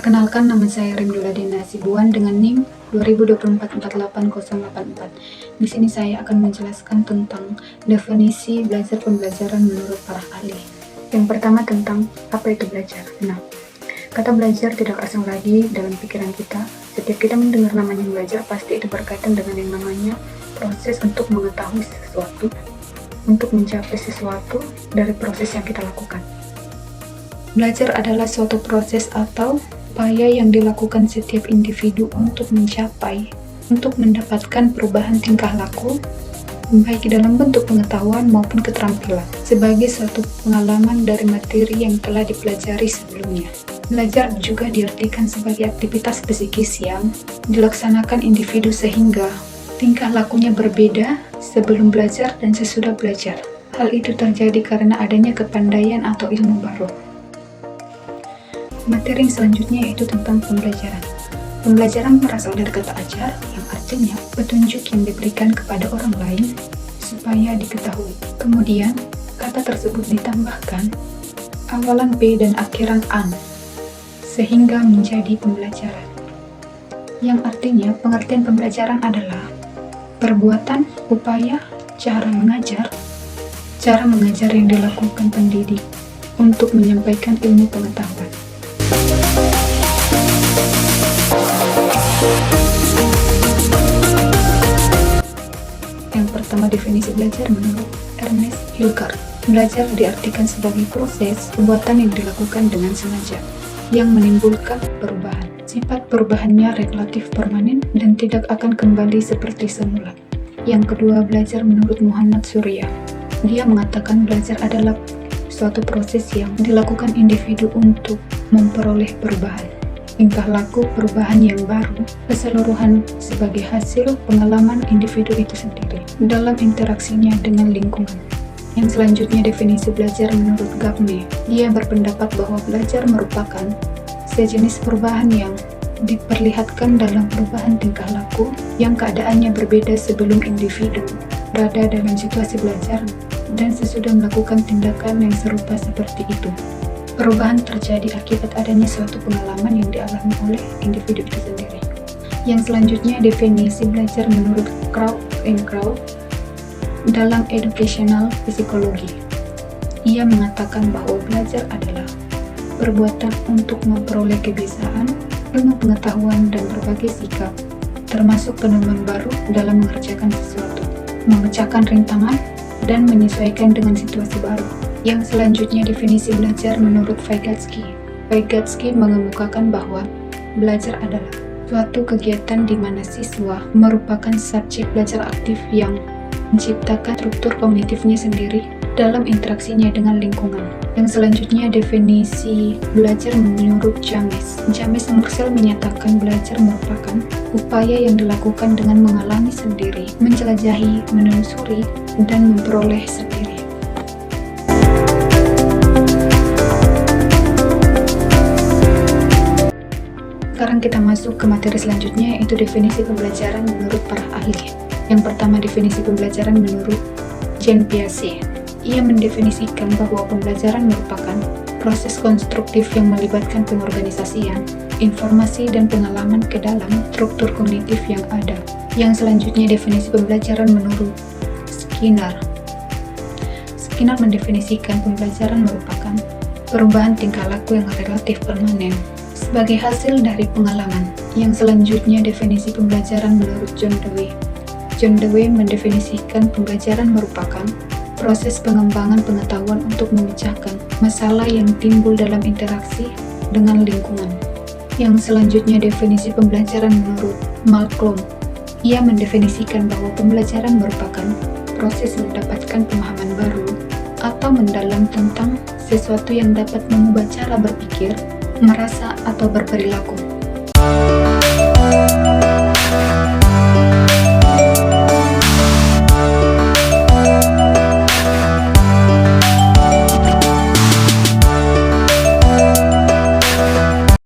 Perkenalkan, nama saya Rimdula Dena Sibuan dengan NIM 2024-48084. Di sini saya akan menjelaskan tentang definisi belajar pembelajaran menurut para ahli. Yang pertama tentang apa itu belajar. Nah, kata belajar tidak asing lagi dalam pikiran kita. Setiap kita mendengar namanya belajar, pasti itu berkaitan dengan yang namanya proses untuk mengetahui sesuatu, untuk mencapai sesuatu dari proses yang kita lakukan. Belajar adalah suatu proses atau upaya yang dilakukan setiap individu untuk mendapatkan perubahan tingkah laku, baik dalam bentuk pengetahuan maupun keterampilan, sebagai suatu pengalaman dari materi yang telah dipelajari sebelumnya. Belajar juga diartikan sebagai aktivitas psikis yang dilaksanakan individu sehingga tingkah lakunya berbeda sebelum belajar dan sesudah belajar. Hal itu terjadi karena adanya kepandaian atau ilmu baru. Materi selanjutnya yaitu tentang pembelajaran. Pembelajaran berasal dari kata ajar, yang artinya petunjuk yang diberikan kepada orang lain supaya diketahui. Kemudian, kata tersebut ditambahkan awalan B dan akhiran an, sehingga menjadi pembelajaran. Yang artinya, pengertian pembelajaran adalah perbuatan, upaya, cara mengajar yang dilakukan pendidik untuk menyampaikan ilmu pengetahuan. Yang pertama, definisi belajar menurut Ernest Hilgard. Belajar diartikan sebagai proses perbuatan yang dilakukan dengan sengaja, yang menimbulkan perubahan. Sifat perubahannya relatif permanen dan tidak akan kembali seperti semula. Yang kedua, belajar menurut Muhammad Surya. Dia mengatakan belajar adalah suatu proses yang dilakukan individu untuk memperoleh perubahan tingkah laku, perubahan yang baru keseluruhan sebagai hasil pengalaman individu itu sendiri dalam interaksinya dengan lingkungan. Yang selanjutnya, definisi belajar menurut Gagne. Dia berpendapat bahwa belajar merupakan sejenis perubahan yang diperlihatkan dalam perubahan tingkah laku yang keadaannya berbeda sebelum individu berada dalam situasi belajar dan sesudah melakukan tindakan yang serupa seperti itu. Perubahan terjadi akibat adanya suatu pengalaman yang dialami oleh individu itu sendiri. Yang selanjutnya, definisi belajar menurut Kraut dalam educational psychology. Ia mengatakan bahwa belajar adalah perbuatan untuk memperoleh kebiasaan, ilmu pengetahuan, dan berbagai sikap, termasuk penemuan baru dalam mengerjakan sesuatu, memecahkan rintangan, dan menyesuaikan dengan situasi baru. Yang selanjutnya, definisi belajar menurut Vygotsky. Vygotsky mengemukakan bahwa belajar adalah suatu kegiatan di mana siswa merupakan subjek belajar aktif yang menciptakan struktur kognitifnya sendiri dalam interaksinya dengan lingkungan. Yang selanjutnya, definisi belajar menurut James. James Mursel menyatakan belajar merupakan upaya yang dilakukan dengan mengalami sendiri, menjelajahi, menelusuri, dan memperoleh sendiri. Sekarang kita masuk ke materi selanjutnya, yaitu definisi pembelajaran menurut para ahli. Yang pertama, definisi pembelajaran menurut Jean Piaget. Ia mendefinisikan bahwa pembelajaran merupakan proses konstruktif yang melibatkan pengorganisasian informasi dan pengalaman ke dalam struktur kognitif yang ada. Yang selanjutnya, definisi pembelajaran menurut Skinner. Skinner mendefinisikan pembelajaran merupakan perubahan tingkah laku yang relatif permanen sebagai hasil dari pengalaman. Yang selanjutnya, definisi pembelajaran menurut John Dewey. John Dewey mendefinisikan pembelajaran merupakan proses pengembangan pengetahuan untuk memecahkan masalah yang timbul dalam interaksi dengan lingkungan. Yang selanjutnya, definisi pembelajaran menurut Malcolm. Ia mendefinisikan bahwa pembelajaran merupakan proses mendapatkan pemahaman baru atau mendalam tentang sesuatu yang dapat mengubah cara berpikir, merasa, atau berperilaku.